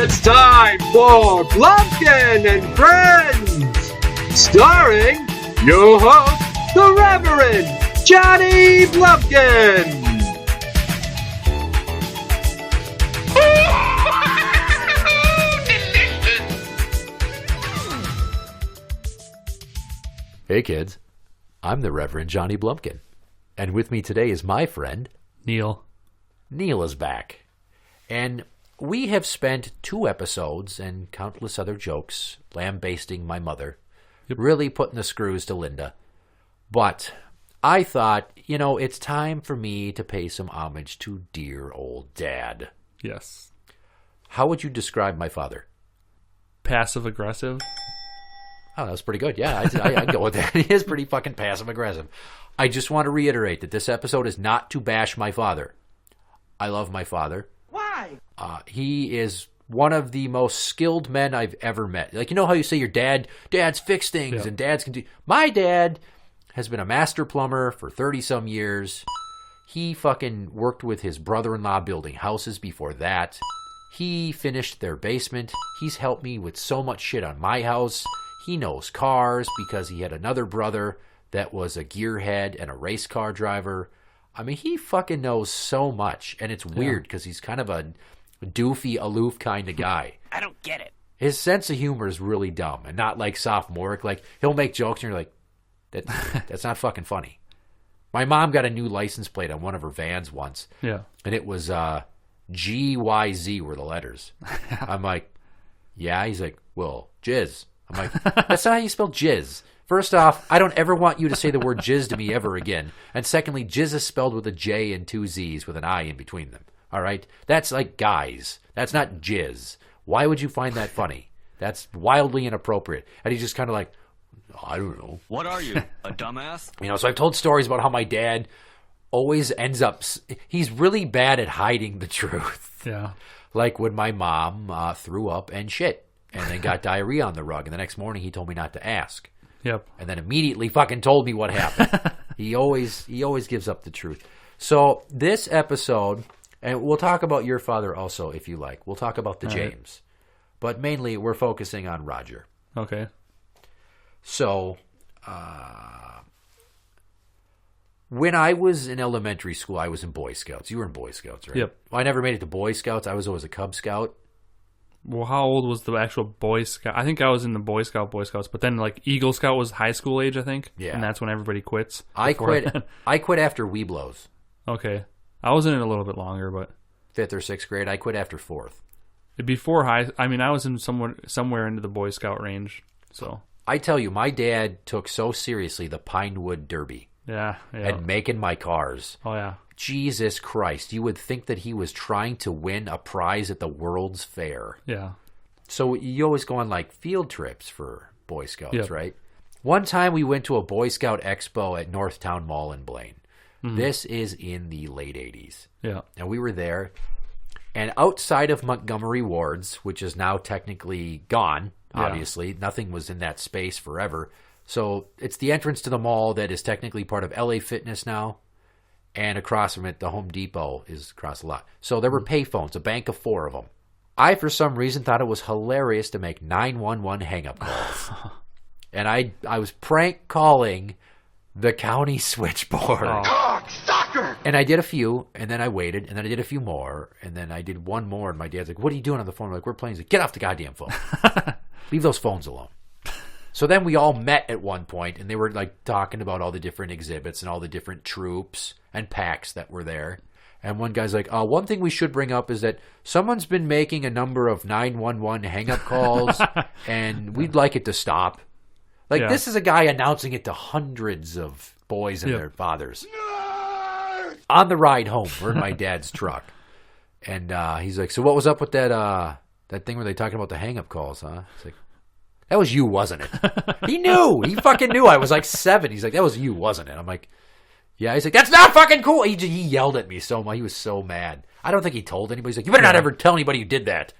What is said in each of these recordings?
It's time for Blumpkin and Friends, starring your host, the Reverend Johnny Blumpkin. Hey kids, I'm the Reverend Johnny Blumpkin, and with me today is my friend, Neil. Neil is back, and we have spent 2 episodes and countless other jokes lambasting my mother, really putting the screws to Linda, but I thought, it's time for me to pay some homage to dear old Dad. Yes. How would you describe my father? Passive-aggressive. Oh, that was pretty good. Yeah, I'd go with that. He is pretty fucking passive-aggressive. I just want to reiterate that this episode is not to bash my father. I love my father. Why? He is one of the most skilled men I've ever met. Like, you know how you say your dad's fixed things and dads can do... My dad has been a master plumber for 30-some years. He fucking worked with his brother-in-law building houses before that. He finished their basement. He's helped me with so much shit on my house. He knows cars because he had another brother that was a gearhead and a race car driver. I mean, he fucking knows so much, and it's weird because he's kind of a doofy, aloof kind of guy. I don't get it. His sense of humor is really dumb and not like sophomoric. Like, he'll make jokes and you're like, that's not fucking funny. My mom got a new license plate on one of her vans once. Yeah. And it was GYZ were the letters. I'm like, yeah? He's like, well, jizz. I'm like, that's not how you spell jizz. First off, I don't ever want you to say the word jizz to me ever again. And secondly, jizz is spelled with a J and 2 Z's with an I in between them. All right? That's like guys. That's not jizz. Why would you find that funny? That's wildly inappropriate. And he's just kind of like, I don't know. What are you, a dumbass? So I've told stories about how my dad always ends up... He's really bad at hiding the truth. Yeah. Like when my mom threw up and shit. And then got diarrhea on the rug. And the next morning he told me not to ask. Yep. And then immediately fucking told me what happened. He always gives up the truth. So this episode, and we'll talk about your father also if you like. We'll talk about the James. Right. But mainly we're focusing on Roger. Okay. So when I was in elementary school, I was in Boy Scouts. You were in Boy Scouts, right? Yep. Well, I never made it to Boy Scouts. I was always a Cub Scout. Well, how old was the actual Boy Scout? I think I was in the Boy Scouts, but then like Eagle Scout was high school age, I think. Yeah. And that's when everybody quits. I quit after Weeblos. Okay. I was in it a little bit longer, but 5th or 6th grade. I quit after 4th. Before I was in somewhere into the Boy Scout range. So I tell you, my dad took so seriously the Pinewood Derby. Yeah. And making my cars. Oh, yeah. Jesus Christ. You would think that he was trying to win a prize at the World's Fair. Yeah. So you always go on like field trips for Boy Scouts, right? One time we went to a Boy Scout Expo at Northtown Mall in Blaine. Mm-hmm. This is in the late 80s. Yeah. And we were there. And outside of Montgomery Wards, which is now technically gone, obviously, nothing was in that space forever. So it's the entrance to the mall that is technically part of LA Fitness now. And across from it, the Home Depot is across the lot. So there were payphones, a bank of 4 of them. I, for some reason, thought it was hilarious to make 911 hang-up calls. And I was prank calling the county switchboard. Cocksucker! And I did a few, and then I waited, and then I did a few more, and then I did one more, and my dad's like, what are you doing on the phone? I'm like, we're playing. He's like, get off the goddamn phone. Leave those phones alone. So then we all met at one point, and they were like talking about all the different exhibits and all the different troops and packs that were there. And one guy's like, one thing we should bring up is that someone's been making a number of 911 hang-up calls, and we'd like it to stop. Like, this is a guy announcing it to hundreds of boys and their fathers. On the ride home, we're in my dad's truck. And he's like, so what was up with that thing where they talking about the hang-up calls, huh? It's like, that was you, wasn't it? He knew. He fucking knew. I was like 7. He's like, that was you, wasn't it? I'm like, yeah. He's like, that's not fucking cool. He yelled at me so much. He was so mad. I don't think he told anybody. He's like, you better not ever tell anybody you did that.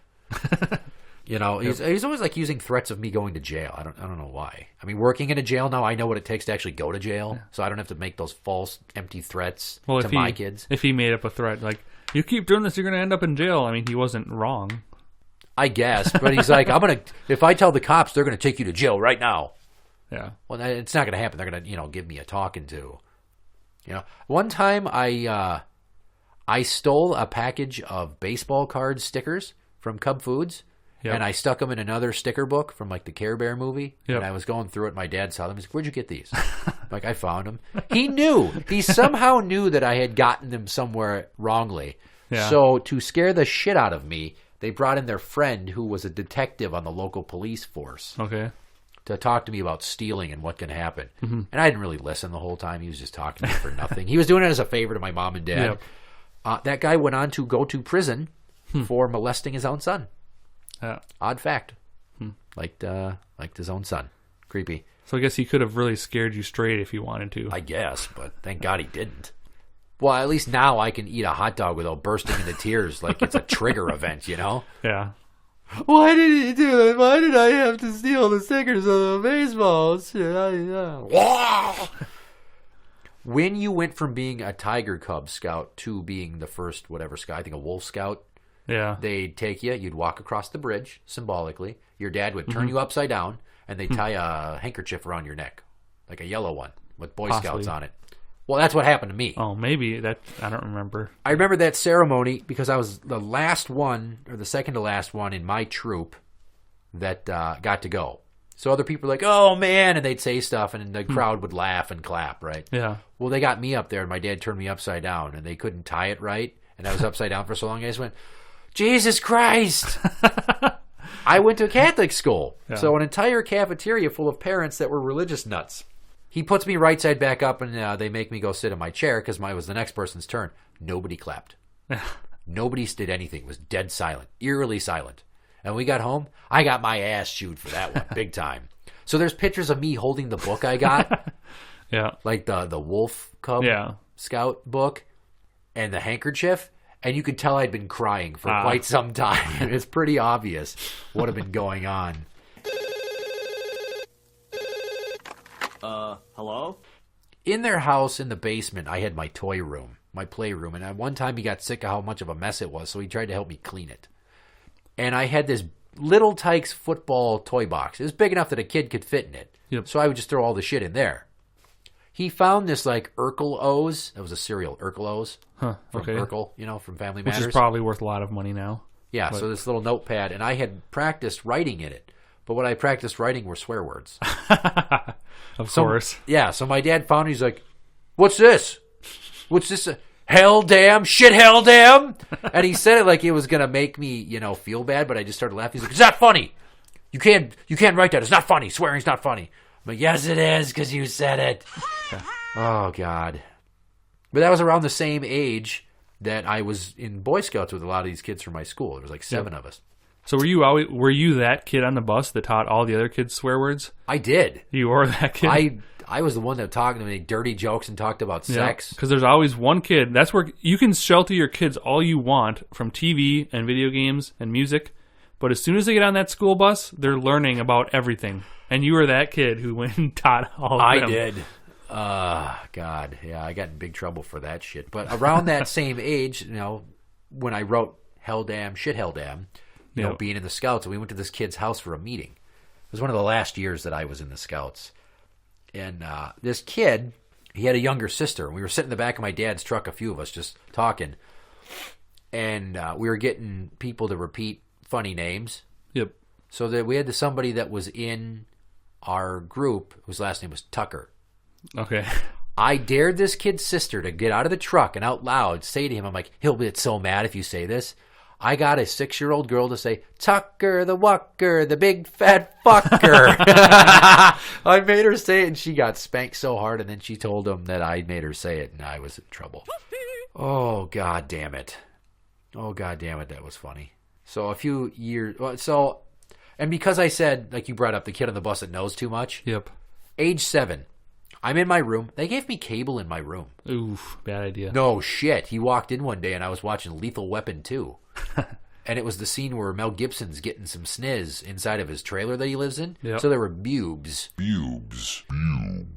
He's always like using threats of me going to jail. I don't know why. I mean, working in a jail now, I know what it takes to actually go to jail. So I don't have to make those false, empty threats to my kids. If he made up a threat, like, you keep doing this, you're going to end up in jail. I mean, he wasn't wrong. I guess. But he's like, if I tell the cops, they're going to take you to jail right now. Yeah. Well, it's not going to happen. They're going to, give me a talking to. One time I stole a package of baseball card stickers from Cub Foods, and I stuck them in another sticker book from like the Care Bear movie. Yep. And I was going through it. My dad saw them. He's like, "Where'd you get these?" Like, I found them. He knew. He somehow knew that I had gotten them somewhere wrongly. Yeah. So to scare the shit out of me, they brought in their friend who was a detective on the local police force. Okay. To talk to me about stealing and what can happen. Mm-hmm. And I didn't really listen the whole time. He was just talking to me for nothing. He was doing it as a favor to my mom and dad. Yep. That guy went on to go to prison for molesting his own son. Odd fact. Liked his own son. Creepy. So I guess he could have really scared you straight if he wanted to. I guess, but thank God he didn't. Well, at least now I can eat a hot dog without bursting into tears like it's a trigger event, Yeah. Why did he do it? Why did I have to steal the stickers of the baseballs? When you went from being a Tiger Cub Scout to being the first whatever Scout, I think a Wolf Scout, they'd take you, you'd walk across the bridge, symbolically. Your dad would turn you upside down, and they'd tie a handkerchief around your neck, like a yellow one, with Boy Scouts on it. Well, that's what happened to me. Oh, maybe. I don't remember. I remember that ceremony because I was the last one, or the second to last one in my troop that got to go. So other people were like, "Oh, man," and they'd say stuff, and the crowd would laugh and clap, right? Yeah. Well, they got me up there, and my dad turned me upside down, and they couldn't tie it right, and I was upside down for so long, I just went, "Jesus Christ!" I went to a Catholic school, so an entire cafeteria full of parents that were religious nuts. He puts me right side back up, and they make me go sit in my chair because it was the next person's turn. Nobody clapped. Nobody did anything. It was dead silent, eerily silent. And when we got home, I got my ass chewed for that one, big time. So there's pictures of me holding the book I got, like the Wolf Cub Scout book, and the handkerchief, and you could tell I'd been crying for quite some time. It's pretty obvious what had been going on. Hello? In their house in the basement, I had my toy room, my playroom, and one time he got sick of how much of a mess it was, so he tried to help me clean it. And I had this Little Tykes football toy box. It was big enough that a kid could fit in it. Yep. So I would just throw all the shit in there. He found this like Urkel O's. That was a cereal, Urkel O's. From Urkel, from Family Matters. Which is probably worth a lot of money now. Yeah, so this little notepad, and I had practiced writing in it. But what I practiced writing were swear words. Of course. Yeah, so my dad found it. He's like, "What's this? What's this? Hell damn, shit hell damn." And he said it like it was going to make me, feel bad, but I just started laughing. He's like, "It's not funny. You can't write that. It's not funny. Swearing's not funny." I'm like, "Yes, it is, because you said it." Oh, God. But that was around the same age that I was in Boy Scouts with a lot of these kids from my school. There was like 7 of us. So were you that kid on the bus that taught all the other kids swear words? I did. You were that kid? I was the one that talked to made dirty jokes and talked about sex. Because there's always one kid. That's where you can shelter your kids all you want from TV and video games and music. But as soon as they get on that school bus, they're learning about everything. And you were that kid who went and taught all of them. I did. God. Yeah, I got in big trouble for that shit. But around that same age, when I wrote Hell Damn, Shit Hell Damn, being in the Scouts, and we went to this kid's house for a meeting. It was one of the last years that I was in the Scouts. And this kid, he had a younger sister. We were sitting in the back of my dad's truck, a few of us, just talking. And we were getting people to repeat funny names. Yep. So that we had somebody that was in our group whose last name was Tucker. Okay. I dared this kid's sister to get out of the truck and out loud say to him, I'm like, he'll get so mad if you say this. I got a 6-year-old girl to say, "Tucker the Wucker, the big fat fucker." I made her say it, and she got spanked so hard, and then she told him that I made her say it, and I was in trouble. Oh, God damn it. That was funny. So a few years... And because I said, like you brought up, the kid on the bus that knows too much. Yep. Age 7. I'm in my room. They gave me cable in my room. Oof, bad idea. No shit. He walked in one day, and I was watching Lethal Weapon 2. And it was the scene where Mel Gibson's getting some sniz inside of his trailer that he lives in. Yep. So there were boobs. And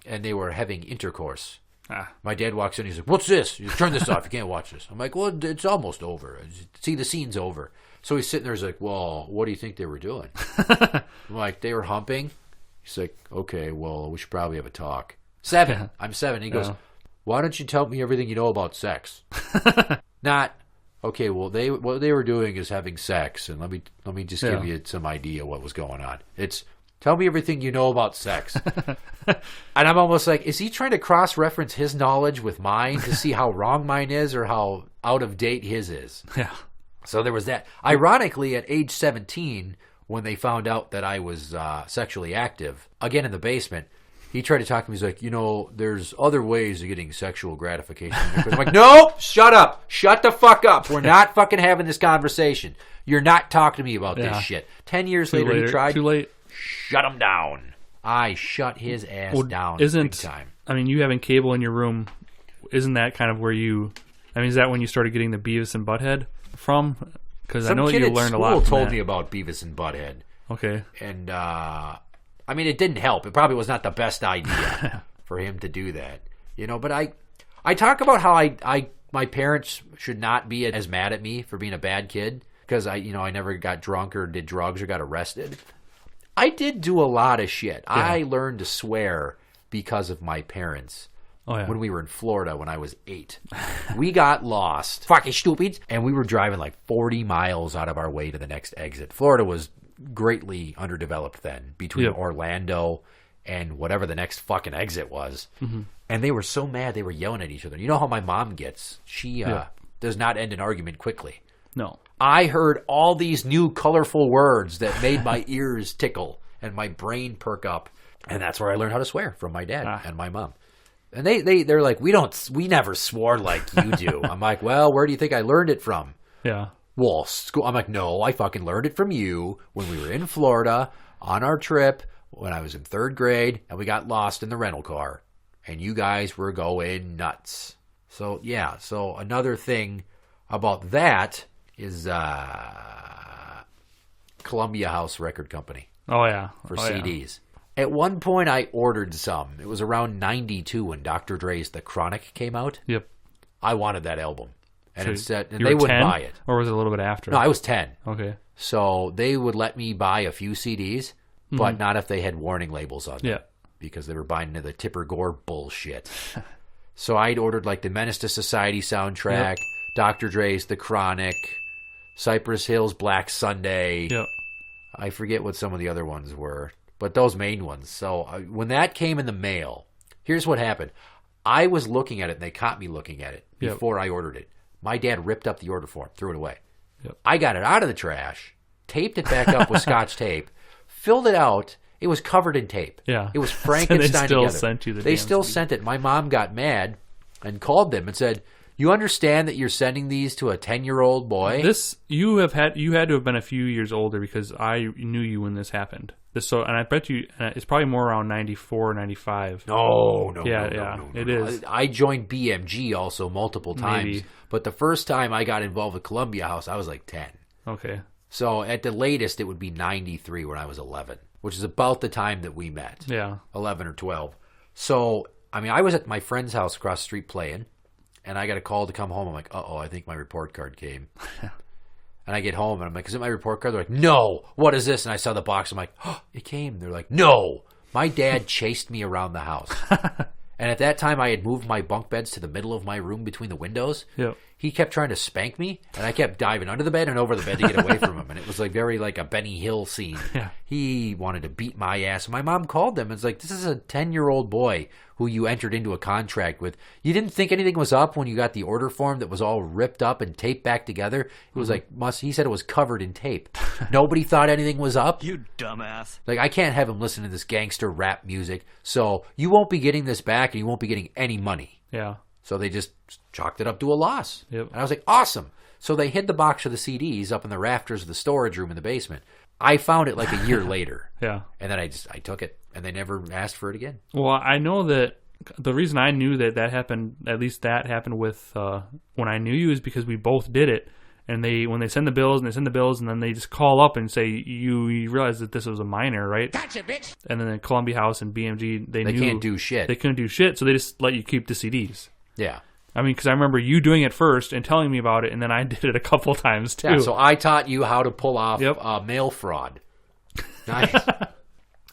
they were having intercourse. My dad walks in, he's like, "What's this? You turn this off. You can't watch this." I'm like, "Well, it's almost over. See, the scene's over." So he's sitting there, he's like, well, what do you think they were doing? I'm like, they were humping. He's like, okay, well, we should probably have a talk. 7. I'm 7. He goes, why don't you tell me everything you know about sex? Not, okay, well, what they were doing is having sex, and let me just give you some idea what was going on. It's, tell me everything you know about sex. And I'm almost like, is he trying to cross-reference his knowledge with mine to see how wrong mine is or how out of date his is? Yeah. So there was that. Ironically, at age 17, when they found out that I was sexually active, again in the basement, he tried to talk to me. He's like, there's other ways of getting sexual gratification. I'm like, no, shut up. Shut the fuck up. We're not fucking having this conversation. You're not talking to me about this shit. 10 years later, he tried. Too late. Shut him down. I shut his ass down big time. I mean, you having cable in your room, isn't that kind of where you... I mean, is that when you started getting the Beavis and Butthead from? Because I know you learned a lot from that. Some kid at school told me about Beavis and Butthead. Okay. And, I mean, it didn't help. It probably was not the best idea for him to do that. But I talk about how my parents should not be as mad at me for being a bad kid because I never got drunk or did drugs or got arrested. I did do a lot of shit. Yeah. I learned to swear because of my parents. Oh, yeah. When we were in Florida when I was 8. We got lost. Fucking stupid. And we were driving like 40 miles out of our way to the next exit. Florida was greatly underdeveloped then between Orlando and whatever the next fucking exit was. Mm-hmm. And they were so mad they were yelling at each other. You know how my mom gets? She does not end an argument quickly. No. I heard all these new colorful words that made my ears tickle and my brain perk up. And that's where I learned how to swear from my dad and my mom. And they're like, we never swore like you do. I'm like, well, where do you think I learned it from? Yeah. Well, school. I'm like, no, I fucking learned it from you when we were in Florida on our trip when I was in 3rd grade and we got lost in the rental car and you guys were going nuts. So yeah. So another thing about that is Columbia House Record Company. Oh yeah. For CDs. At one point, I ordered some. It was around 92 when Dr. Dre's The Chronic came out. Yep. I wanted that album. And, so they wouldn't 10, buy it. Or was it a little bit after? No, I was 10. Okay. So they would let me buy a few CDs, but not if they had warning labels on them. Yeah. Because they were buying the Tipper Gore bullshit. So I'd ordered like the Menace to Society soundtrack, Dr. Dre's The Chronic, Cypress Hill's Black Sunday. Yep. I forget what some of the other ones were. But those main ones. So when that came in the mail, here's what happened. I was looking at it, and they caught me looking at it before I ordered it. My dad ripped up the order form, threw it away. Yep. I got it out of the trash, taped it back up with Scotch tape, filled it out. It was covered in tape. Yeah. It was Frankenstein so they still together. Sent you the they still sent it. My mom got mad and called them and said, you understand that you're sending these to a 10-year-old boy? You had to have been a few years older because I knew you when this happened. And I bet you it's probably more around 94, 95. No. It is. I joined BMG also multiple times. Maybe. But the first time I got involved with Columbia House, I was like 10. Okay. So at the latest, it would be 93 when I was 11, which is about the time that we met. Yeah. 11 or 12. So, I mean, I was at my friend's house across the street playing. And I got a call to come home. I'm like, uh-oh, I think my report card came. And I get home, and I'm like, is it my report card? They're like, no, what is this? And I saw the box. I'm like, oh, it came. They're like, no. My dad chased me around the house. And at that time, I had moved my bunk beds to the middle of my room between the windows. Yep. He kept trying to spank me, and I kept diving under the bed and over the bed to get away from him. And it was like very like a Benny Hill scene. Yeah. He wanted to beat my ass. And my mom called them and was like, this is a 10-year-old boy who you entered into a contract with. You didn't think anything was up when you got the order form that was all ripped up and taped back together? It was like, he said it was covered in tape. Nobody thought anything was up? You dumbass. Like, I can't have him listen to this gangster rap music, so you won't be getting this back and you won't be getting any money. Yeah. So they just chalked it up to a loss. Yep. And I was like, awesome. So they hid the box of the CDs up in the rafters of the storage room in the basement. I found it like a year later. Yeah. And then I took it, and they never asked for it again. Well, I know that the reason I knew that happened, at least that happened with when I knew you, is because we both did it. And when they send the bills, and then they just call up and say, you realize that this was a minor, right? Gotcha, bitch. And then Columbia House and BMG, they knew can't do shit. They couldn't do shit, so they just let you keep the CDs. Yeah. I mean, because I remember you doing it first and telling me about it, and then I did it a couple times too. Yeah, so I taught you how to pull off Yep. mail fraud. Nice.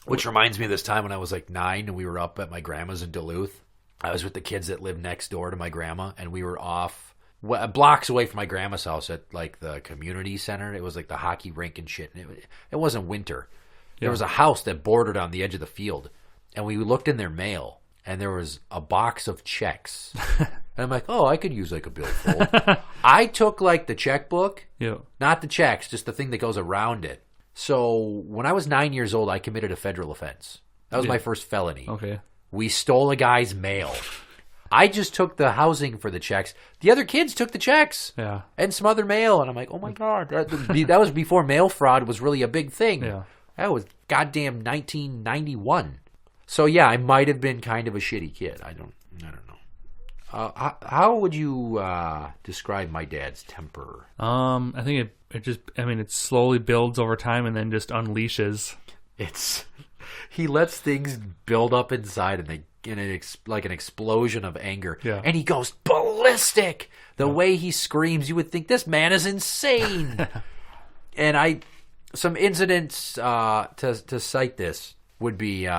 Which reminds me of this time when I was like 9 and we were up at my grandma's in Duluth. I was with the kids that lived next door to my grandma, and we were off blocks away from my grandma's house at like the community center. It was like the hockey rink and shit. And it wasn't winter. There was a house that bordered on the edge of the field, and we looked in their mail, and there was a box of checks. And I'm like, oh, I could use like a billfold. I took like the checkbook, not the checks, just the thing that goes around it. So when I was 9 years old, I committed a federal offense. That was my first felony. Okay. We stole a guy's mail. I just took the housing for the checks. The other kids took the checks and some other mail. And I'm like, oh my God. That was before mail fraud was really a big thing. Yeah. That was goddamn 1991. So yeah, I might have been kind of a shitty kid. I don't know. How would you describe my dad's temper? I think it slowly builds over time and then just unleashes. He lets things build up inside and like an explosion of anger. Yeah. And he goes ballistic. The way he screams, you would think this man is insane. And some incidents to cite this would be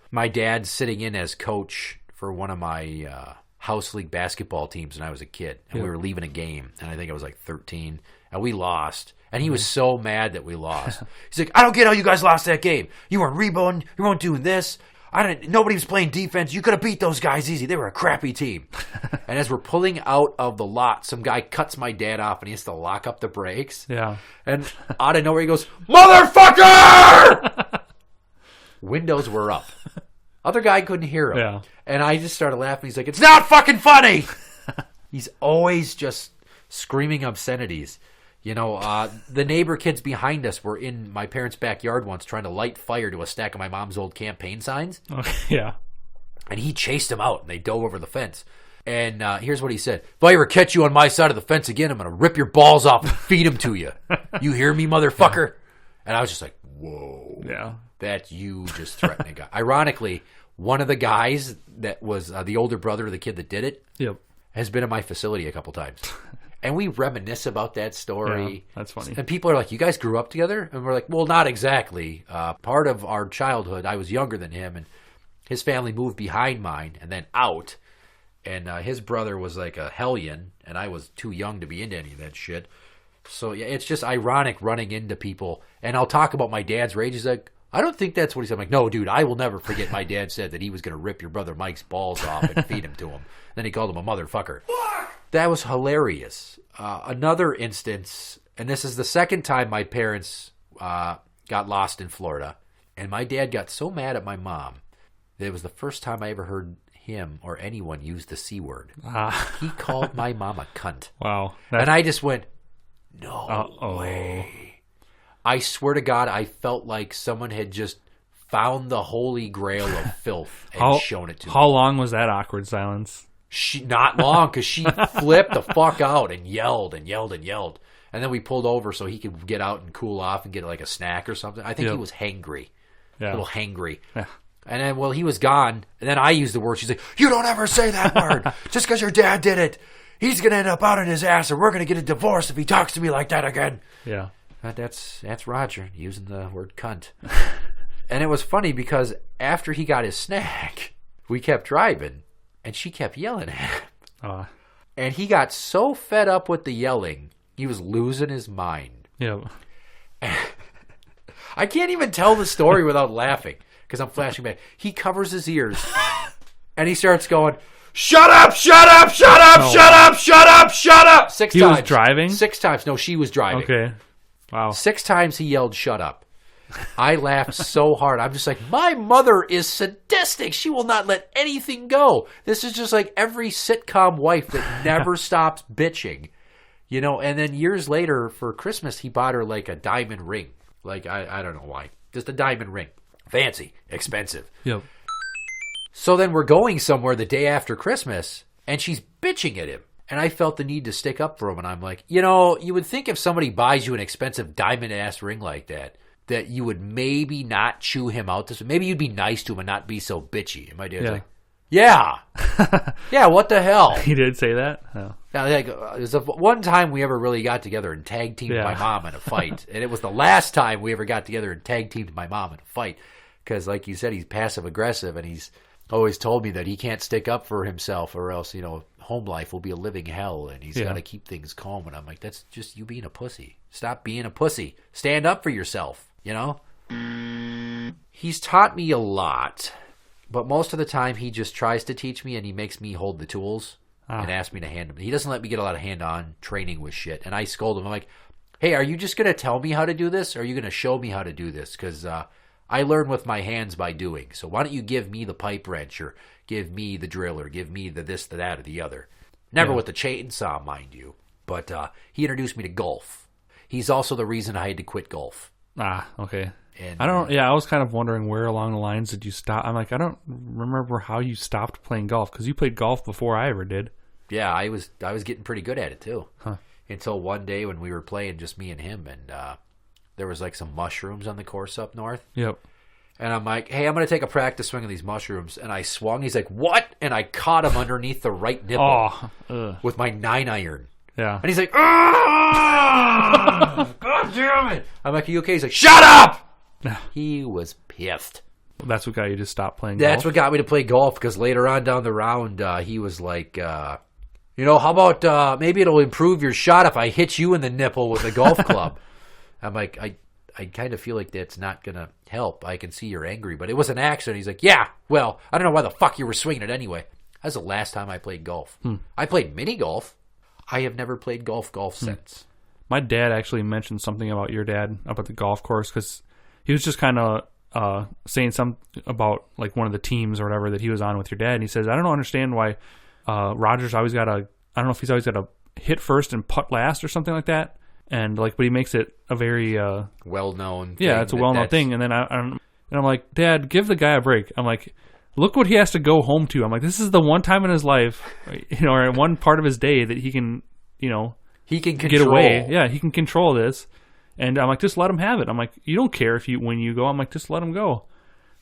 my dad sitting in as coach for one of my house league basketball teams when I was a kid. And we were leaving a game. And I think I was like 13. And we lost. And he was so mad that we lost. He's like, I don't get how you guys lost that game. You weren't rebounding. You weren't doing this. Nobody was playing defense. You could have beat those guys easy. They were a crappy team. And as we're pulling out of the lot, some guy cuts my dad off and he has to lock up the brakes. Yeah. And out of nowhere he goes, motherfucker! Windows were up. Other guy couldn't hear him. Yeah. And I just started laughing. He's like, it's not fucking funny. He's always just screaming obscenities. You know, the neighbor kids behind us were in my parents' backyard once trying to light fire to a stack of my mom's old campaign signs. Yeah. And he chased them out, and they dove over the fence. And here's what he said. If I ever catch you on my side of the fence again, I'm going to rip your balls off and feed them to you. You hear me, motherfucker? And I was just like, whoa. Yeah. That you just threatened a guy. Ironically, one of the guys that was the older brother of the kid that did it has been in my facility a couple times. And we reminisce about that story. Yeah, that's funny. And people are like, you guys grew up together? And we're like, well, not exactly. Part of our childhood, I was younger than him, and his family moved behind mine and then out. And his brother was like a hellion, and I was too young to be into any of that shit. So, yeah, it's just ironic running into people. And I'll talk about my dad's rage. He's like, I don't think that's what he said. I'm like, no, dude, I will never forget my dad said that he was going to rip your brother Mike's balls off and feed him to him. Then he called him a motherfucker. That was hilarious. Another instance, and this is the second time my parents got lost in Florida, and my dad got so mad at my mom that it was the first time I ever heard him or anyone use the C word. He called my mom a cunt. Wow. And I just went, no way. I swear to God, I felt like someone had just found the holy grail of filth and shown it to me. How long was that awkward silence? Not long, because she flipped the fuck out and yelled and yelled and yelled. And then we pulled over so he could get out and cool off and get like a snack or something. I think he was hangry. Yeah. A little hangry. Yeah. And then, well, he was gone. And then I used the word. She's like, you don't ever say that word. Just because your dad did it. He's going to end up out on his ass, and we're going to get a divorce if he talks to me like that again. Yeah. That's Roger using the word cunt. And it was funny because after he got his snack, we kept driving. And she kept yelling at him. And he got so fed up with the yelling, he was losing his mind. Yeah. I can't even tell the story without laughing because I'm flashing back. He covers his ears and he starts going, shut up, shut up, shut up, shut up, shut up, shut up. 6 times. He was driving? 6 times. No, she was driving. Okay. Wow. 6 times he yelled, shut up. I laughed so hard. I'm just like, my mother is sadistic. She will not let anything go. This is just like every sitcom wife that never stops bitching. You know, and then years later for Christmas, he bought her like a diamond ring. Like, I don't know why. Just a diamond ring. Fancy. Expensive. Yep. So then we're going somewhere the day after Christmas, and she's bitching at him. And I felt the need to stick up for him. And I'm like, you know, you would think if somebody buys you an expensive diamond-ass ring like that you would maybe not chew him out. Maybe you'd be nice to him and not be so bitchy. And my dad's like, yeah. Yeah, what the hell? He did say that? Oh. Now, there's one time we ever really got together and tag teamed Yeah. my mom in a fight. And it was the last time we ever got together and tag teamed my mom in a fight. Because, like you said, he's passive aggressive, and he's always told me that he can't stick up for himself, or else, home life will be a living hell, and he's got to keep things calm. And I'm like, that's just you being a pussy. Stop being a pussy. Stand up for yourself, He's taught me a lot, but most of the time he just tries to teach me, and he makes me hold the tools and ask me to hand them. He doesn't let me get a lot of hand-on training with shit, and I scold him. I'm like, hey, are you just going to tell me how to do this, or are you going to show me how to do this? Because I learn with my hands by doing. So why don't you give me the pipe wrench, or give me the drill, or give me the this, the that, or the other. Never with the chainsaw, mind you. But he introduced me to golf. He's also the reason I had to quit golf. Okay. And, I was kind of wondering where along the lines did you stop? I'm like, I don't remember how you stopped playing golf, because you played golf before I ever did. Yeah, I was getting pretty good at it too. Until one day when we were playing, just me and him, and there was like some mushrooms on the course up north. Yep. And I'm like, hey, I'm going to take a practice swing of these mushrooms. And I swung. He's like, what? And I caught him underneath the right nipple with my 9-iron. Yeah. And he's like, ah! God damn it. I'm like, are you okay? He's like, shut up! He was pissed. That's what got you to stop playing golf? That's what got me to play golf, because later on down the round, he was like, how about maybe it'll improve your shot if I hit you in the nipple with a golf club. I'm like, I kind of feel like that's not going to help. I can see you're angry, but it was an accident. He's like, yeah, well, I don't know why the fuck you were swinging it anyway. That's the last time I played golf. I played mini golf. I have never played golf since. My dad actually mentioned something about your dad up at the golf course, because he was just kind of saying something about like one of the teams or whatever that he was on with your dad. And he says, I don't understand why Roger's always got I don't know if he's always got to hit first and putt last or something like that. And but he makes it a very well-known thing. Yeah, it's a well-known thing. And then I'm like, Dad, give the guy a break. I'm like, look what he has to go home to. I'm like, this is the one time in his life, or one part of his day that he can, he can get away. Yeah, he can control this. And I'm like, just let him have it. I'm like, you don't care when you go. I'm like, just let him go.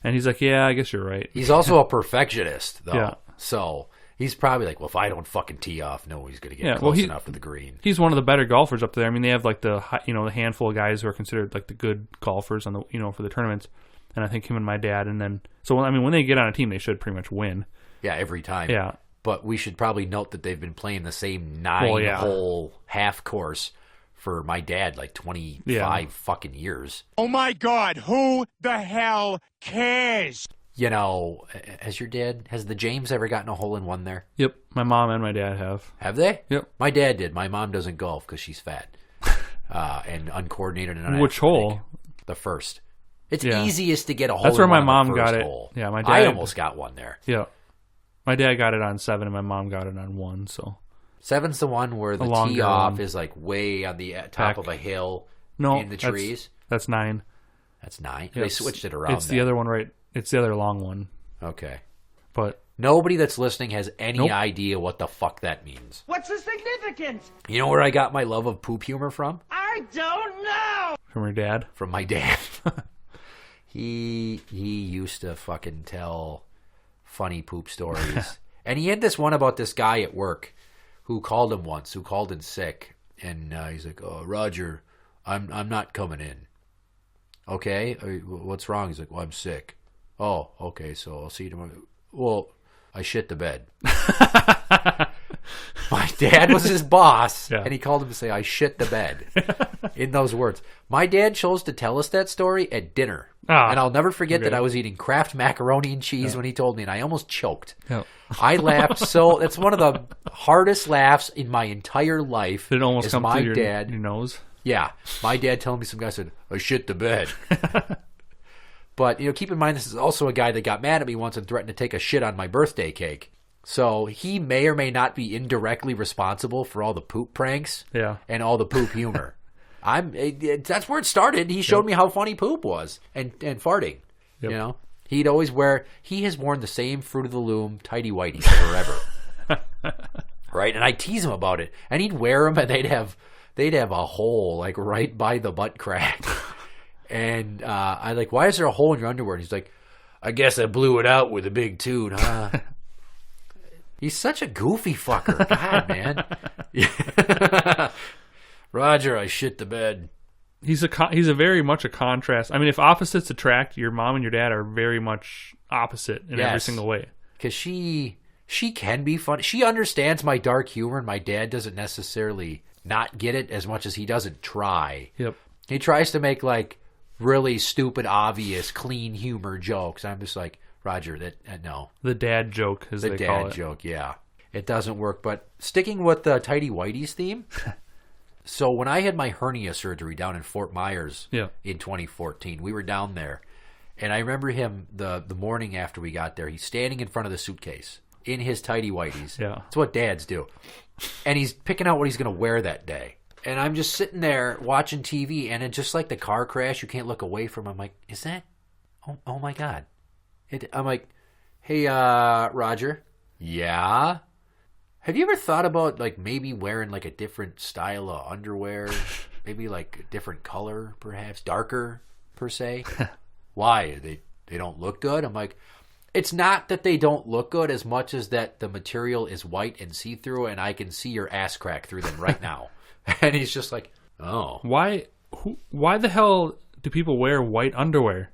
And he's like, yeah, I guess you're right. He's also a perfectionist, though. Yeah. So he's probably like, well, if I don't fucking tee off, no, he's going to get close enough to the green. He's one of the better golfers up there. I mean, they have like the handful of guys who are considered like the good golfers on the for the tournaments. And I think him and my dad, and then when they get on a team, they should pretty much win. Yeah, every time. Yeah. But we should probably note that they've been playing the same 9-hole half course for my dad like 25 fucking years. Oh my God, who the hell cares? Has the James ever gotten a hole-in-one there? Yep, my mom and my dad have. Have they? Yep. My dad did. My mom doesn't golf because she's fat and uncoordinated. And Which hole? The first. It's easiest to get a hole. That's where my mom got it. Hole. Yeah, my dad. I almost got one there. Yeah, my dad got it on 7, and my mom got it on 1. So 7's the one where the tee off is like way on the top of a hill in the trees. That's 9. That's 9. Yeah, they switched it around. It's the other one, right? It's the other long one. Okay. But nobody that's listening has any idea what the fuck that means. What's the significance? You know where I got my love of poop humor from? I don't know. From your dad? From my dad. He used to fucking tell funny poop stories. And he had this one about this guy at work who called him once, who called in sick. And he's like, oh, Roger, I'm not coming in. Okay, what's wrong? He's like, well, I'm sick. Oh, okay, so I'll see you tomorrow. Well, I shit the bed. My dad was his boss, and he called him to say, I shit the bed, in those words. My dad chose to tell us that story at dinner. And I'll never forget that I was eating Kraft macaroni and cheese when he told me, and I almost choked. I laughed so... That's one of the hardest laughs in my entire life. Did it almost come through your nose? Yeah. My dad telling me some guy said, I shit the bed. But, keep in mind, this is also a guy that got mad at me once and threatened to take a shit on my birthday cake. So he may or may not be indirectly responsible for all the poop pranks and all the poop humor. That's where it started. He showed me how funny poop was and farting. Yep. He'd always he has worn the same Fruit of the Loom tighty whities forever. Right? And I tease him about it. And he'd wear them and they'd have a hole like right by the butt crack. And I like, why is there a hole in your underwear? And he's like, I guess I blew it out with a big tune, huh? He's such a goofy fucker. God, man. Roger, I shit the bed. He's a very much a contrast. I mean, if opposites attract, your mom and your dad are very much opposite in every single way. Because she can be funny. She understands my dark humor, and my dad doesn't necessarily not get it as much as he doesn't try. Yep. He tries to make like really stupid, obvious, clean humor jokes. I'm just like, Roger, that no. The dad joke, as they call it. The dad joke, yeah. It doesn't work. But sticking with the Tidy Whities theme, so when I had my hernia surgery down in Fort Myers in 2014, we were down there. And I remember him the morning after we got there. He's standing in front of the suitcase in his Tidy Whities. Yeah. That's what dads do. And he's picking out what he's going to wear that day. And I'm just sitting there watching TV, and it's just like the car crash. You can't look away from him. I'm like, is that? Oh my God. I'm like, hey, Roger. Yeah? Have you ever thought about like maybe wearing like a different style of underwear? Maybe like a different color, perhaps? Darker, per se? Why? They don't look good? I'm like, it's not that they don't look good as much as that the material is white and see-through, and I can see your ass crack through them right now. And he's just like, oh. Why the hell do people wear white underwear?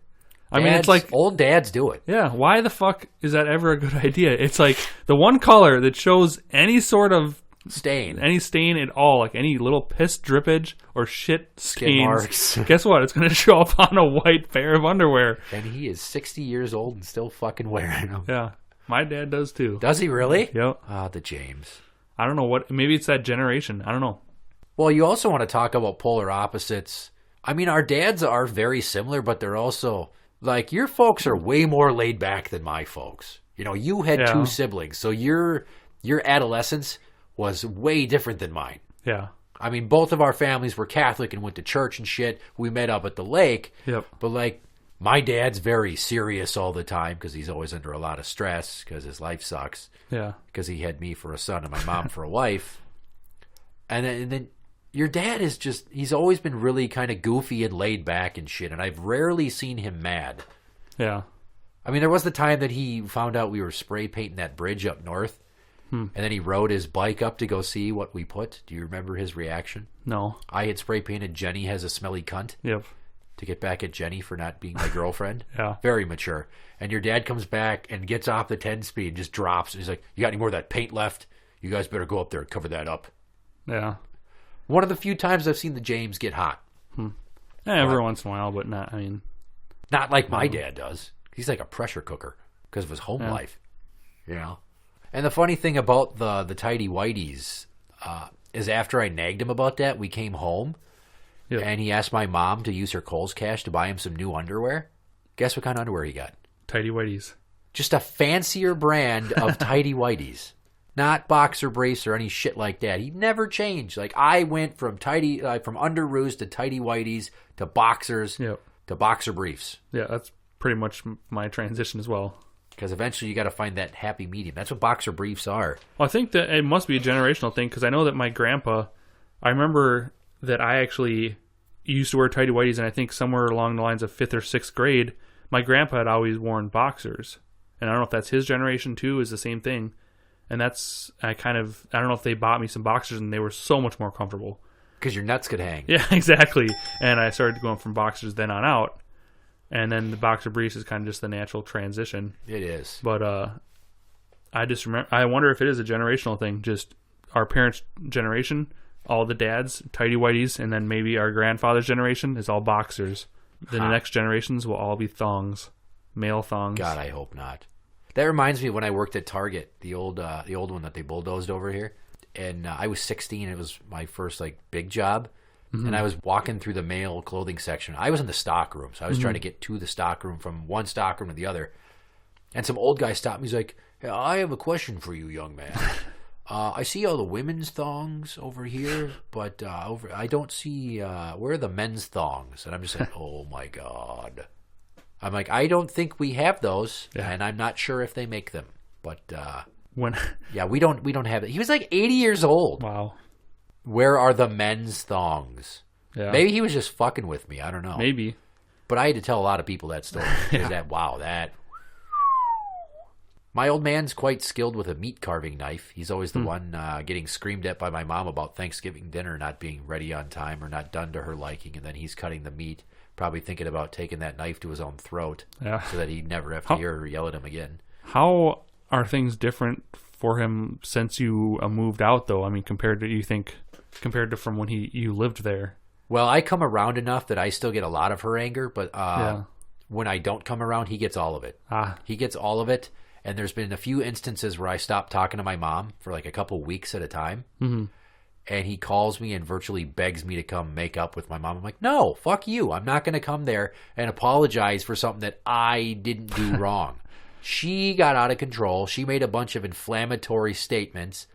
I mean, it's like... Old dads do it. Yeah, why the fuck is that ever a good idea? It's like the one color that shows any sort of... Any stain at all, like any little piss drippage or shit stains. Marks. Guess what? It's going to show up on a white pair of underwear. And he is 60 years old and still fucking wearing them. Yeah. My dad does too. Does he really? Yep. Ah, the James. I don't know what... Maybe it's that generation. I don't know. Well, you also want to talk about polar opposites. I mean, our dads are very similar, but they're also... Like, your folks are way more laid back than my folks. You know, you had two siblings, so your adolescence was way different than mine. Yeah. I mean, both of our families were Catholic and went to church and shit. We met up at the lake. Yep. But, like, my dad's very serious all the time because he's always under a lot of stress because his life sucks. Yeah. Because he had me for a son and my mom for a wife. And then your dad is just, he's always been really kind of goofy and laid back and shit. And I've rarely seen him mad. Yeah. I mean, there was the time that he found out we were spray painting that bridge up north. And then he rode his bike up to go see what we put. Do you remember his reaction? No. I had spray painted Jenny has a smelly cunt. Yep. To get back at Jenny for not being my girlfriend. Yeah. Very mature. And your dad comes back and gets off the 10 speed and just drops. And he's like, you got any more of that paint left? You guys better go up there and cover that up. Yeah. One of the few times I've seen the James get hot. Every once in a while, but not, I mean... Not like my dad does. He's like a pressure cooker because of his home life. You know? And the funny thing about the Tidy Whities is after I nagged him about that, we came home and he asked my mom to use her Kohl's cash to buy him some new underwear. Guess what kind of underwear he got? Tidy Whities. Just a fancier brand of Tidy Whities. Not boxer briefs or any shit like that. He never changed. Like, I went from from underoos to Tidy Whities to boxers to boxer briefs. Yeah, that's pretty much my transition as well. Because eventually you got to find that happy medium. That's what boxer briefs are. Well, I think that it must be a generational thing because I know that my grandpa, I remember that I actually used to wear Tidy Whities, and I think somewhere along the lines of 5th or 6th grade, my grandpa had always worn boxers. And I don't know if that's his generation too, is the same thing. And that's, I don't know if they bought me some boxers and they were so much more comfortable. Because your nuts could hang. Yeah, exactly. And I started going from boxers then on out. And then the boxer briefs is kind of just the natural transition. It is. But I just remember, I wonder if it is a generational thing. Just our parents' generation, all the dads, Tidy Whities, and then maybe our grandfather's generation is all boxers. Then the next generations will all be thongs, male thongs. God, I hope not. That reminds me of when I worked at Target, the old one that they bulldozed over here. And I was 16. It was my first like big job. And I was walking through the male clothing section. I was in the stock room, so I was trying to get to the stock room from one stock room to the other. And some old guy stopped me. He's like, hey, I have a question for you, young man. I see all the women's thongs over here, but I don't see, where are the men's thongs? And I'm just like, oh my God. I'm like, I don't think we have those, and I'm not sure if they make them. But, we don't have it. He was like 80 years old. Wow. Where are the men's thongs? Yeah. Maybe he was just fucking with me. I don't know. Maybe. But I had to tell a lot of people that story. My old man's quite skilled with a meat carving knife. He's always the one getting screamed at by my mom about Thanksgiving dinner not being ready on time or not done to her liking, and then he's cutting the meat, probably thinking about taking that knife to his own throat so that he'd never have to hear her yell at him again. How are things different for him since you moved out, though? I mean, compared to from when you lived there? Well, I come around enough that I still get a lot of her anger, but when I don't come around, he gets all of it. He gets all of it. And there's been a few instances where I stopped talking to my mom for like a couple weeks at a time. Mm-hmm. And he calls me and virtually begs me to come make up with my mom. I'm like, no, fuck you. I'm not going to come there and apologize for something that I didn't do wrong. She got out of control. She made a bunch of inflammatory statements.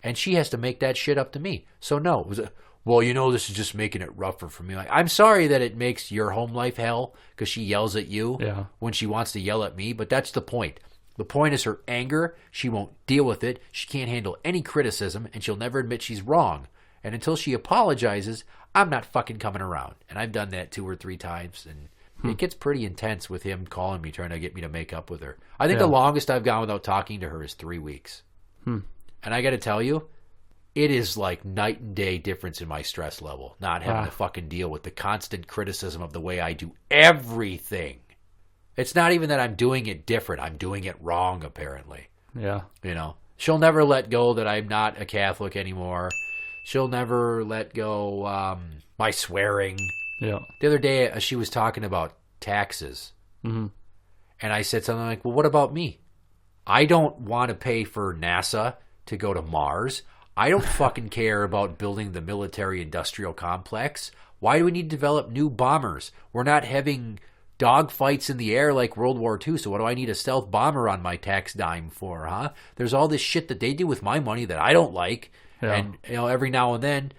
And she has to make that shit up to me. So no, it was well, this is just making it rougher for me. Like, I'm sorry that it makes your home life hell because she yells at you when she wants to yell at me, but that's the point. The point is her anger. She won't deal with it. She can't handle any criticism, and she'll never admit she's wrong. And until she apologizes, I'm not fucking coming around. And I've done that 2 or 3 times, and it gets pretty intense with him calling me, trying to get me to make up with her. I think the longest I've gone without talking to her is 3 weeks. And I got to tell you, it is like night and day difference in my stress level, not having to fucking deal with the constant criticism of the way I do everything. It's not even that I'm doing it different. I'm doing it wrong, apparently. Yeah. She'll never let go that I'm not a Catholic anymore. She'll never let go my swearing. Yeah. The other day, she was talking about taxes. Mm-hmm. And I said something like, well, what about me? I don't want to pay for NASA to go to Mars. I don't fucking care about building the military-industrial complex. Why do we need to develop new bombers? We're not having dogfights in the air like World War II, so what do I need a stealth bomber on my tax dime for, huh? There's all this shit that they do with my money that I don't like. Yeah. And, every now and then,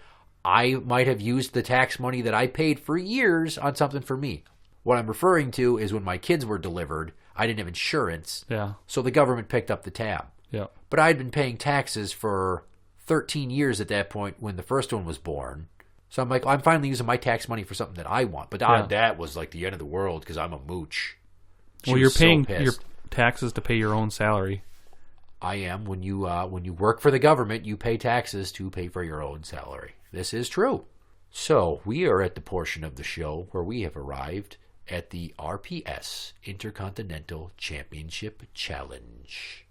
I might have used the tax money that I paid for years on something for me. What I'm referring to is when my kids were delivered, I didn't have insurance, so the government picked up the tab. Yeah. But I'd been paying taxes for 13 years at that point when the first one was born. So I'm like, I'm finally using my tax money for something that I want. But that was like the end of the world because I'm a mooch. Well, you're paying your taxes to pay your own salary. I am. When you work for the government, you pay taxes to pay for your own salary. This is true. So we are at the portion of the show where we have arrived at the RPS Intercontinental Championship Challenge.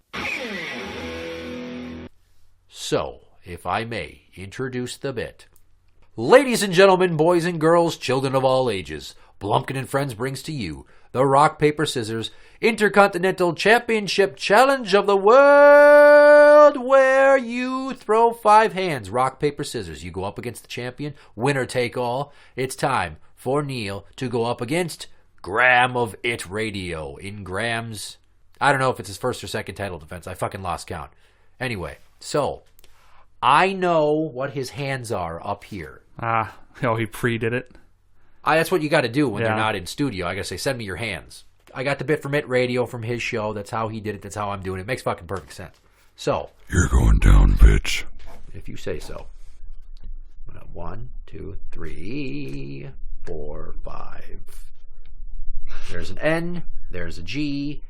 So, if I may introduce the bit. Ladies and gentlemen, boys and girls, children of all ages, Blumpkin and Friends brings to you the Rock, Paper, Scissors Intercontinental Championship Challenge of the World, where you throw 5 hands, rock, paper, scissors. You go up against the champion, winner take all. It's time for Neil to go up against Graeme of ITRadio in Graeme's, I don't know if it's his first or second title defense. I fucking lost count. Anyway, so I know what his hands are up here. He pre-did it. That's what you got to do when they're not in studio. I got to say, send me your hands. I got the bit from ITRadio from his show. That's how he did it. That's how I'm doing it. It makes fucking perfect sense. So you're going down, bitch. If you say so. 1, 2, 3, 4, 5. There's an N. There's a G.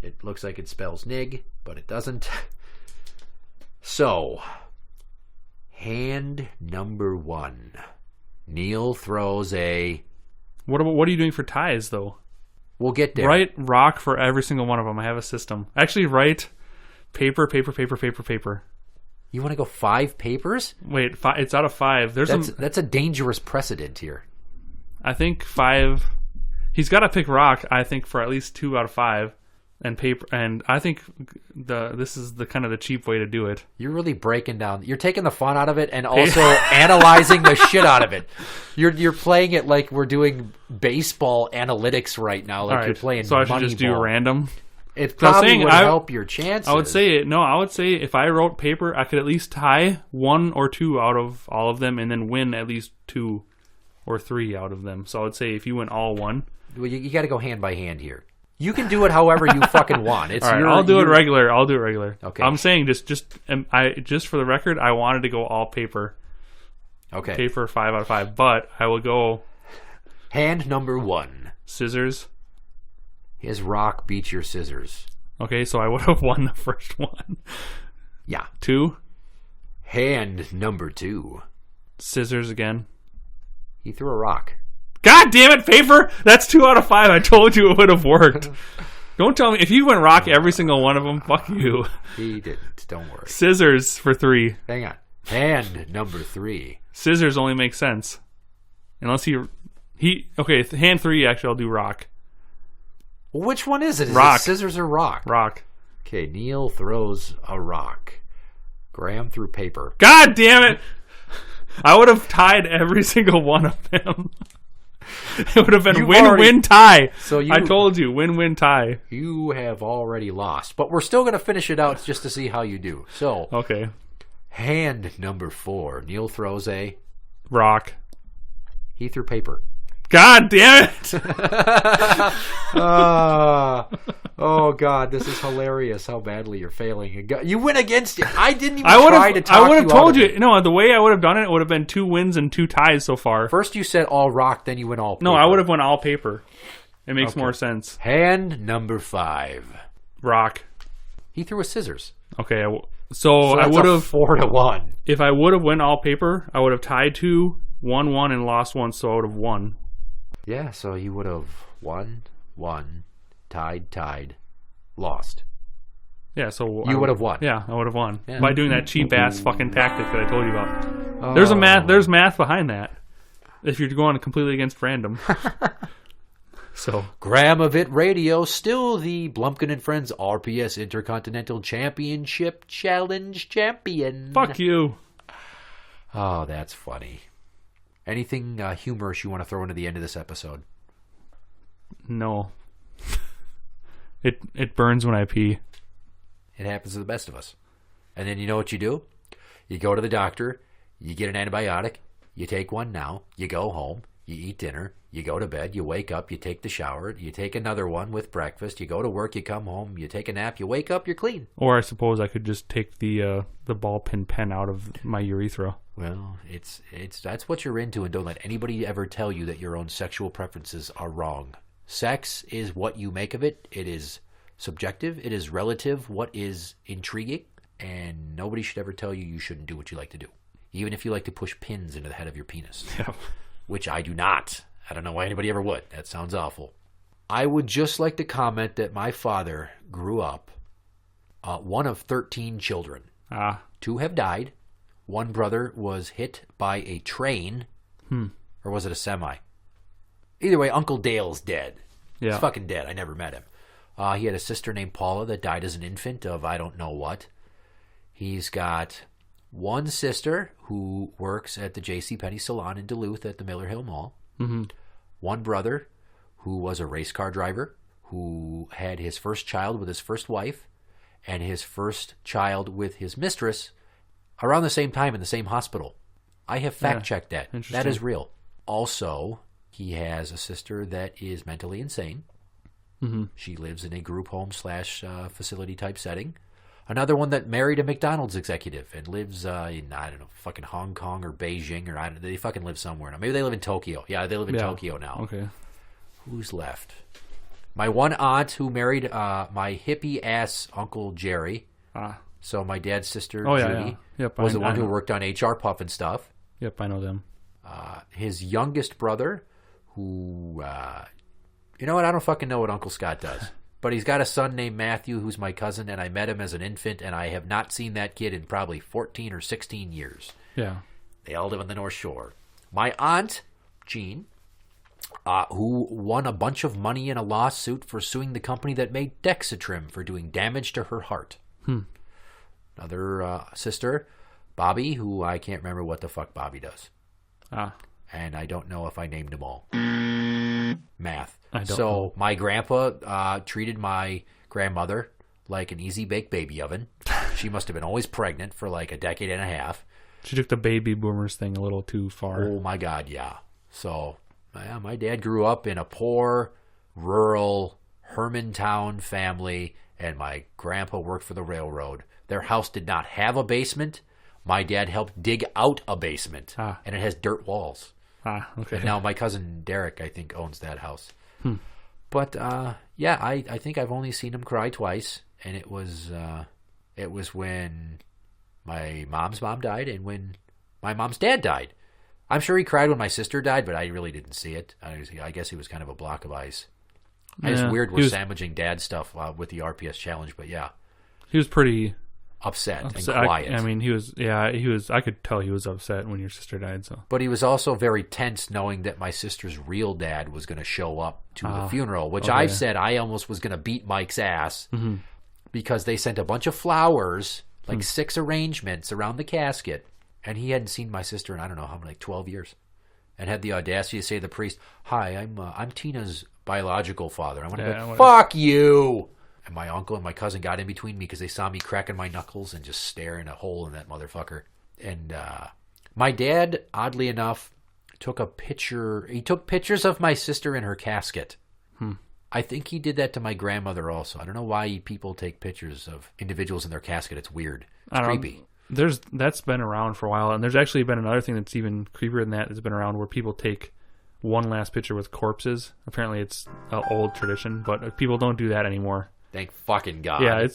It looks like it spells nig, but it doesn't. So, hand number 1. Neil throws a... What are you doing for ties, though? We'll get there. Write rock for every single one of them. I have a system. Actually, write paper, paper, paper, paper, paper. You want to go 5 papers? Wait, it's out of 5. That's a dangerous precedent here. I think 5... He's got to pick rock, I think, for at least 2 out of 5. And paper, and I think this is the kind of the cheap way to do it. You're really breaking down. You're taking the fun out of it, and also analyzing the shit out of it. You're playing it like we're doing baseball analytics right now, like you're playing. So I should just do random. It probably would help your chances. I would say if I wrote paper, I could at least tie 1 or 2 out of all of them, and then win at least 2 or 3 out of them. So I would say if you went all 1, well, you got to go hand by hand here. You can do it however you fucking want. It's all right, I'll do it regular. Okay. I'm saying just for the record, I wanted to go all paper. Okay. Paper 5 out of 5, but I will go hand number 1. Scissors. His rock beats your scissors. Okay, so I would have won the first one. Yeah. 2. Hand number 2. Scissors again. He threw a rock. God damn it, Paper! That's 2 out of 5. I told you it would have worked. Don't tell me. If you went rock every single one of them, fuck you. He didn't. Don't worry. Scissors for 3. Hang on. Hand number 3. Scissors only makes sense. Unless okay, hand 3, actually, I'll do rock. Well, which one is it? Is Rock. it scissors or rock? Rock. Okay, Neil throws a rock. Graeme threw paper. God damn it! I would have tied every single one of them. It would have been win-win tie. So I told you, win-win tie. You have already lost, but we're still going to finish it out just to see how you do. So, okay. Hand number 4. Neil throws a rock. He threw paper. God damn it! Oh God, this is hilarious! How badly you're failing. You went against it. I didn't even try to talk you I would have told you. it. No, the way I would have done it would have been 2 wins and 2 ties so far. First you said all rock, then you went all paper. No, I would have went all paper. It makes more sense. Hand number 5. Rock. He threw a scissors. Okay, so I would have 4-1. If I would have went all paper, I would have tied 2, won 1, and lost 1. So I would have won. Yeah, so you would have won, tied, lost. Yeah, so you would have won. Yeah, I would have won Yeah. by doing that cheap ass fucking tactic that I told you about. There's math behind that. If you're going completely against random. So Graeme of ITRadio, still the Blumpkin and Friends RPS Intercontinental Championship Challenge champion. Fuck you. Oh, that's funny. Anything humorous you want to throw into the end of this episode? No. It burns when I pee. It happens to the best of us. And then you know what you do? You go to the doctor, you get an antibiotic, you take one now, you go home, you eat dinner, you go to bed, you wake up, you take the shower, you take another one with breakfast, you go to work, you come home, you take a nap, you wake up, you're clean. Or I suppose I could just take the ball pen out of my urethra. Well, it's that's what you're into, and don't let anybody ever tell you that your own sexual preferences are wrong. Sex is what you make of it. It is subjective. It is relative. What is intriguing, and nobody should ever tell you you shouldn't do what you like to do, even if you like to push pins into the head of your penis, which I do not. I don't know why anybody ever would. That sounds awful. I would just like to comment that my father grew up one of 13 children. 2 have died. One brother was hit by a train. Or was it a semi? Either way, Uncle Dale's dead. Yeah. He's fucking dead. I never met him. He had a sister named Paula that died as an infant of I don't know what. He's got one sister who works at the JCPenney Salon in Duluth at the Miller Hill Mall. Mm-hmm. One brother who was a race car driver who had his first child with his first wife and his first child with his mistress around the same time in the same hospital. I have fact-checked that. That is real. Also, he has a sister that is mentally insane. Mm-hmm. She lives in a group home / facility type setting. Another one that married a McDonald's executive and lives in, I don't know, fucking Hong Kong or Beijing or they fucking live somewhere now. Maybe they live in Tokyo. Yeah, they live in Tokyo now. Okay. Who's left? My one aunt who married my hippie-ass Uncle Jerry. So my dad's sister, Judy, was the one who worked on HR Puff and stuff. Yep, I know them. His youngest brother, who, you know what? I don't fucking know what Uncle Scott does. But he's got a son named Matthew who's my cousin, and I met him as an infant, and I have not seen that kid in probably 14 or 16 years. Yeah. They all live on the North Shore. My aunt, Jean, who won a bunch of money in a lawsuit for suing the company that made Dexatrim for doing damage to her heart. Another sister, Bobby, who I can't remember what the fuck Bobby does. And I don't know if I named them all. Math. So my grandpa treated my grandmother like an easy-bake baby oven. She must have been always pregnant for like a decade and a half. She took the baby boomers thing a little too far. Oh, my God, yeah. So my dad grew up in a poor, rural Hermantown family, and my grandpa worked for the railroad. Their house did not have a basement. My dad helped dig out a basement, and it has dirt walls. Okay. And now my cousin Derek, I think, owns that house. But yeah, I think I've only seen him cry twice, and it was when my mom's mom died and when my mom's dad died. I'm sure he cried when my sister died, but I really didn't see it. I guess he was kind of a block of ice. It's weird we're sandwiching dad stuff with the RPS challenge, but yeah. He was pretty upset and quiet. I mean, he was. I could tell he was upset when your sister died. So, but he was also very tense, knowing that my sister's real dad was going to show up to the funeral. Which I've said I almost was going to beat Mike's ass because they sent a bunch of flowers, like 6 arrangements around the casket, and he hadn't seen my sister in I don't know how many, like 12 years, and had the audacity to say to the priest, "Hi, I'm Tina's biological father." I want to go, "Fuck you." And my uncle and my cousin got in between me because they saw me cracking my knuckles and just staring a hole in that motherfucker. And my dad, oddly enough, took a picture. He took pictures of my sister in her casket. I think he did that to my grandmother also. I don't know why people take pictures of individuals in their casket. It's weird. It's creepy. That's been around for a while. And there's actually been another thing that's even creepier than that that's been around where people take one last picture with corpses. Apparently it's an old tradition, but people don't do that anymore. Thank fucking God. Yeah,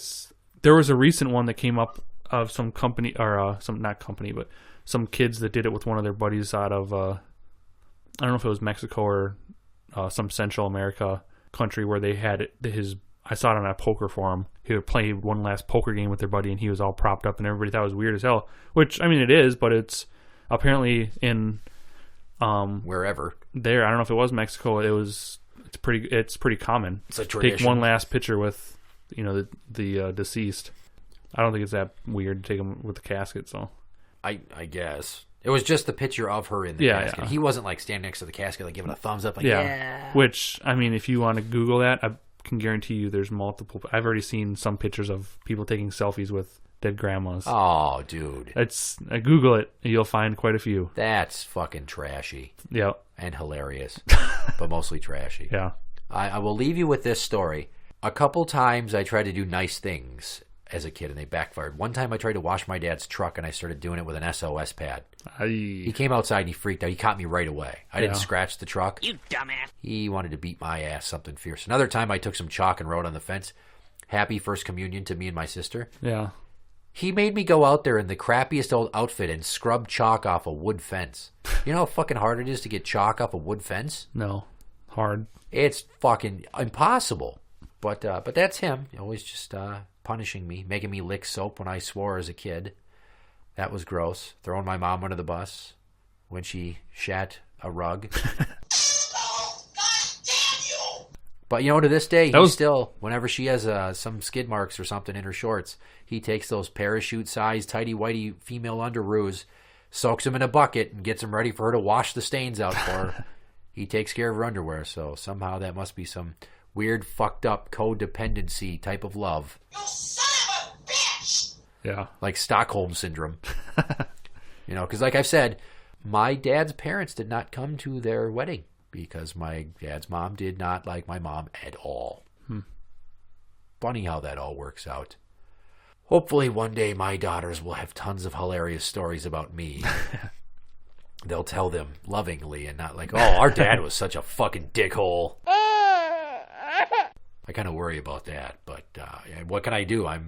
there was a recent one that came up of some company, or not company, but some kids that did it with one of their buddies out of, I don't know if it was Mexico or some Central America country where they had I saw it on a poker forum. He would play one last poker game with their buddy and he was all propped up and everybody thought it was weird as hell. Which, I mean, it is, but it's apparently in... wherever. There, I don't know if it was Mexico, it's pretty common. It's a tradition. Take one last picture with, the deceased. I don't think it's that weird to take them with the casket. So, I guess it was just the picture of her in the casket. Yeah. He wasn't like standing next to the casket, like giving a thumbs up, like yeah. Which, I mean, if you want to Google that, I can guarantee you there's multiple. I've already seen some pictures of people taking selfies with dead grandmas. Oh, dude, Google it, and you'll find quite a few. That's fucking trashy. Yeah. And hilarious, but mostly trashy. Yeah. I will leave you with this story. A couple times I tried to do nice things as a kid, and they backfired. One time I tried to wash my dad's truck, and I started doing it with an SOS pad. He came outside, and he freaked out. He caught me right away. I didn't scratch the truck. You dumbass. He wanted to beat my ass, something fierce. Another time I took some chalk and wrote on the fence, "Happy First Communion" to me and my sister. Yeah. He made me go out there in the crappiest old outfit and scrub chalk off a wood fence. You know how fucking hard it is to get chalk off a wood fence? No. Hard. It's fucking impossible. But that's him. Always just punishing me, making me lick soap when I swore as a kid. That was gross. Throwing my mom under the bus when she shat a rug. But, to this day, still, whenever she has some skid marks or something in her shorts, he takes those parachute-sized, tighty-whitey female underoos, soaks them in a bucket, and gets them ready for her to wash the stains out for her. He takes care of her underwear, so somehow that must be some weird, fucked-up, codependency type of love. You son of a bitch! Yeah. Like Stockholm Syndrome. Because like I've said, my dad's parents did not come to their wedding. Because my dad's mom did not like my mom at all. Funny how that all works out. Hopefully one day my daughters will have tons of hilarious stories about me. They'll tell them lovingly and not like, "Oh, our dad was such a fucking dickhole." I kind of worry about that, but what can I do? I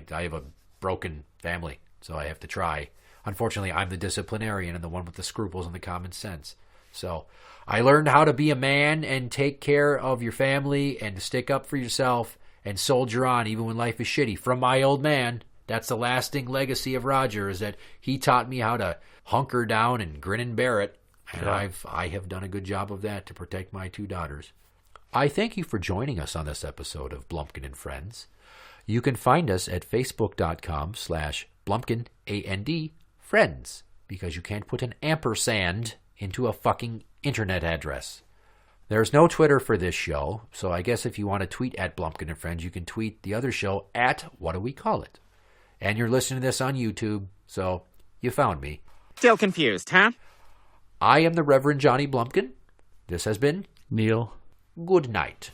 have a broken family, so I have to try. Unfortunately, I'm the disciplinarian and the one with the scruples and the common sense. So I learned how to be a man and take care of your family and stick up for yourself and soldier on even when life is shitty. From my old man, that's the lasting legacy of Roger, is that he taught me how to hunker down and grin and bear it. And I have done a good job of that to protect my 2 daughters. I thank you for joining us on this episode of Blumpkin and Friends. You can find us at facebook.com/BlumpkinAnd Friends, because you can't put an ampersand into a fucking internet address. There's no Twitter for this show, so I guess if you want to tweet at Blumpkin and Friends, you can tweet the other show at What Do We Call It? And you're listening to this on YouTube, so you found me. Still confused, huh? I am the Reverend Johnny Blumpkin. This has been Neil. Good night.